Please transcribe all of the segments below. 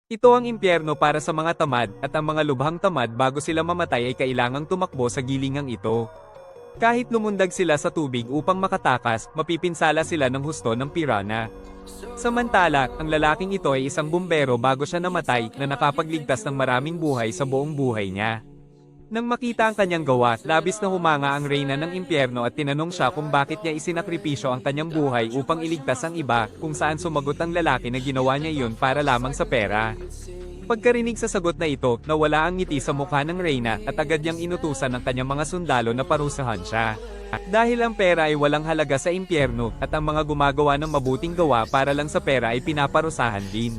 Ito ang impyerno para sa mga tamad, at ang mga lubhang tamad bago sila mamatay ay kailangang tumakbo sa gilingang ito. Kahit lumundag sila sa tubig upang makatakas, mapipinsala sila ng husto ng pirana. Samantala, ang lalaking ito ay isang bumbero bago siya namatay na nakapagligtas ng maraming buhay sa buong buhay niya. Nang makita ang kanyang gawa, labis na humanga ang reyna ng impyerno at tinanong siya kung bakit niya isinakripisyo ang kanyang buhay upang iligtas ang iba, kung saan sumagot ang lalaki na ginawa niya iyon para lamang sa pera. Pagkarinig sa sagot na ito, nawala ang ngiti sa mukha ng reyna at agad niyang inutusan ng kanyang mga sundalo na parusahan siya. Dahil ang pera ay walang halaga sa impyerno, at ang mga gumagawa ng mabuting gawa para lang sa pera ay pinaparusahan din.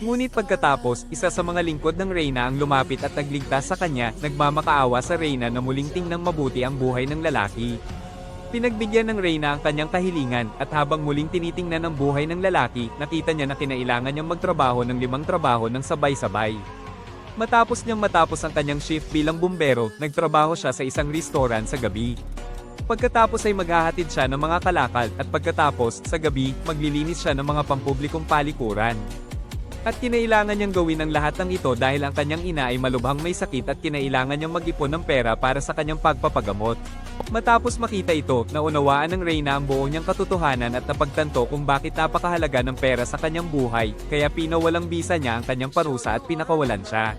Ngunit pagkatapos, isa sa mga lingkod ng reyna ang lumapit at nagligtas sa kanya, nagmamakaawa sa reyna na muling tingnang mabuti ang buhay ng lalaki. Pinagbigyan ng reyna ang kanyang kahilingan, at habang muling tinitingnan ang buhay ng lalaki, nakita niya na kinailangan niyang magtrabaho ng 5 trabaho ng sabay-sabay. Matapos ang kanyang shift bilang bumbero, nagtrabaho siya sa isang restaurant sa gabi. Pagkatapos ay maghahatid siya ng mga kalakal, at pagkatapos, sa gabi, maglilinis siya ng mga pampublikong palikuran. At kinailangan niyang gawin ang lahat ng ito dahil ang kanyang ina ay malubhang may sakit at kinailangan niyang mag-ipon ng pera para sa kanyang pagpapagamot. Matapos makita ito, naunawaan ng reyna ang buong niyang katotohanan at napagtanto kung bakit napakahalaga ng pera sa kanyang buhay, kaya pinawalang bisa niya ang kanyang parusa at pinakawalan siya.